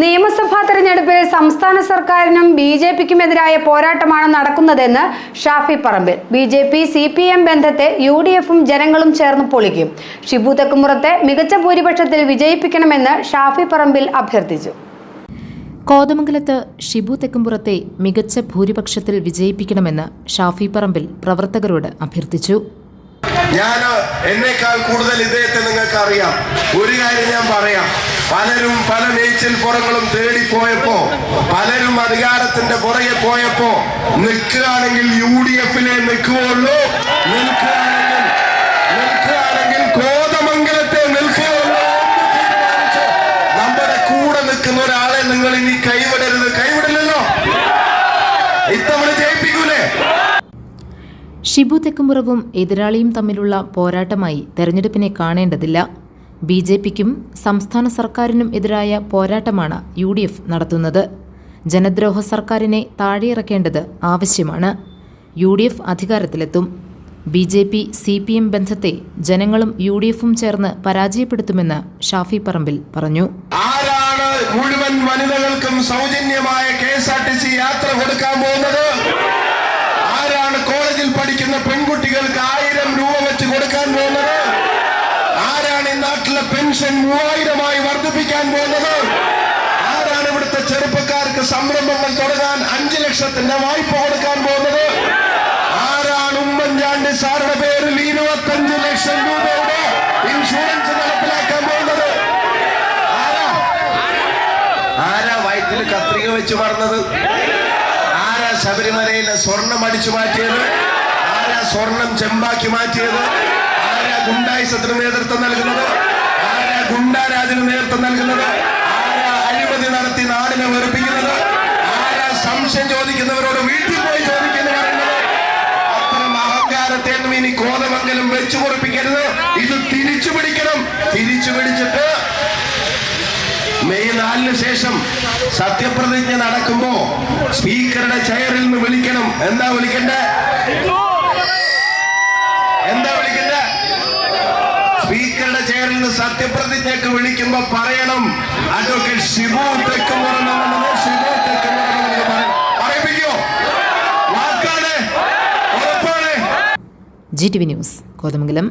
നിയമസഭാ തെരഞ്ഞെടുപ്പിൽ സംസ്ഥാന സർക്കാരിനും ബിജെപിക്കുമെതിരായ പോരാട്ടമാണ് നടക്കുന്നതെന്ന് ഷാഫി പറമ്പിൽ. ബിജെപി CPM ബന്ധത്തെ UDFും ജനങ്ങളും ചേർന്ന് പൊളിക്കും. ഷിബു തെക്കുംപുറത്തെ മികച്ച ഭൂരിപക്ഷത്തിൽ വിജയിപ്പിക്കണമെന്ന് ഷാഫി പറമ്പിൽ അഭ്യർത്ഥിച്ചു. കോതമംഗലത്ത് ഷിബു തെക്കുംപുറത്തെ മികച്ച ഭൂരിപക്ഷത്തിൽ വിജയിപ്പിക്കണമെന്ന് ഷാഫി പറമ്പിൽ പ്രവർത്തകരോട് അഭ്യർത്ഥിച്ചു. ഞാൻ എന്നേക്കാൾ കൂടുതൽ ഇദ്ദേഹത്തെ നിങ്ങൾക്ക് അറിയാം. ഒരു കാര്യം ഞാൻ പറയാം, പലരും പല മേച്ചിൽ പുറങ്ങളും തേടിപ്പോയപ്പോ, പലരും അധികാരത്തിന്റെ പുറകെ പോയപ്പോ നിൽക്കുകയാണെങ്കിൽ UDFിലെ നിൽക്കുകയുള്ളൂ, നിൽക്കുകയാണെങ്കിൽ കോതമംഗലത്തെ നിൽക്കുകയുള്ളൂ. നമ്മുടെ കൂടെ നിൽക്കുന്ന ഒരാളെ നിങ്ങൾ ഇനി കൈവിടരുത്. കൈവിടില്ലല്ലോ, ഇത്തവണ ജയിപ്പിക്കൂലേ? ഷിബു തെക്കുംപുറവും എതിരാളിയും തമ്മിലുള്ള പോരാട്ടമായി തെരഞ്ഞെടുപ്പിനെ കാണേണ്ടതില്ല. BJPക്കും സംസ്ഥാന സർക്കാരിനും എതിരായ പോരാട്ടമാണ് UDF നടത്തുന്നത്. ജനദ്രോഹ സർക്കാരിനെ താഴെയിറക്കേണ്ടത് ആവശ്യമാണ്. UDF അധികാരത്തിലെത്തും. BJP CPM ബന്ധത്തെ ജനങ്ങളും UDFും ചേർന്ന് പരാജയപ്പെടുത്തുമെന്ന് ഷാഫി പറമ്പിൽ പറഞ്ഞു. ആരാണ് മുഴുവൻ വനിതകൾക്കും സൗജന്യമായ KSRTC യാത്ര കൊടുക്കാൻ പോകുന്നത്? ആരാണ് കോളേജിൽ പഠിക്കുന്ന പെൺകുട്ടികൾക്ക് 1000 രൂപ വെച്ച് കൊടുക്കാൻ പോകുന്നത്? ആരാണ് ഈ നാട്ടിലെ പെൻഷൻ 3000 വർദ്ധിപ്പിക്കാൻ പോകുന്നത്? ആരാണ് ഇവിടുത്തെ ചെറുപ്പക്കാർക്ക് സംരംഭങ്ങൾ തുടങ്ങാൻ 5 ലക്ഷത്തിന്റെ വായ്പ കൊടുക്കാൻ പോകുന്നത്? ആരാണ് ഉമ്മൻചാണ്ടി സാറുടെ പേരിൽ 25 ലക്ഷം രൂപയുടെ ഇൻഷുറൻസ് നടപ്പിലാക്കാൻ പോകുന്നത്? ആരാ വയറ്റിൽ കത്രിക വെച്ച് പറഞ്ഞത്? ആരാ ശബരിമലയിലെ സ്വർണം അടിച്ചു മാറ്റിയത്? ആരാ സ്വർണം ചെമ്പാക്കി മാറ്റിയത്? ആരാ ഗുണ്ടായിസത്തിന് നേതൃത്വം നൽകുന്നത്? ആരാ ഗുണ്ടാരാജിന് നേതൃത്വം നൽകുന്നത്? ആരാ അഴിമതി നടത്തി നാടിനെ വെറുപ്പിക്കുന്നത്? ആരാ സംശയം ചോദിക്കുന്നവരോട് വീട്ടിൽ പോയി ചോദിക്കുന്നു പറയുന്നത്? അത്തരം അഹങ്കാരത്തെ ഒന്നും ഇനി കോതമംഗലം വെച്ചു പൊറിപ്പിക്കരുത്. ഇത് തിരിച്ചു പിടിക്കണം. തിരിച്ചു പിടിച്ചിട്ട് മെയ് 4 ശേഷം സത്യപ്രതിജ്ഞ നടക്കുമ്പോ സ്പീക്കറുടെ ചെയറിൽ നിന്ന് വിളിക്കണം. എന്താ വിളിക്കണ്ടേ? സ്പീക്കറുടെ ചെയറിൽ നിന്ന് സത്യപ്രതിജ്ഞക്ക് വിളിക്കുമ്പോ പറയണം, അഡ്വക്കേറ്റ് ഷിബു തെക്കുംപുറം ഷിബു തെക്കുംപുറം പറയിപ്പിക്കോ? വാക്കാണ്, ഉറപ്പാണ്. GTV news, Kothamangalam.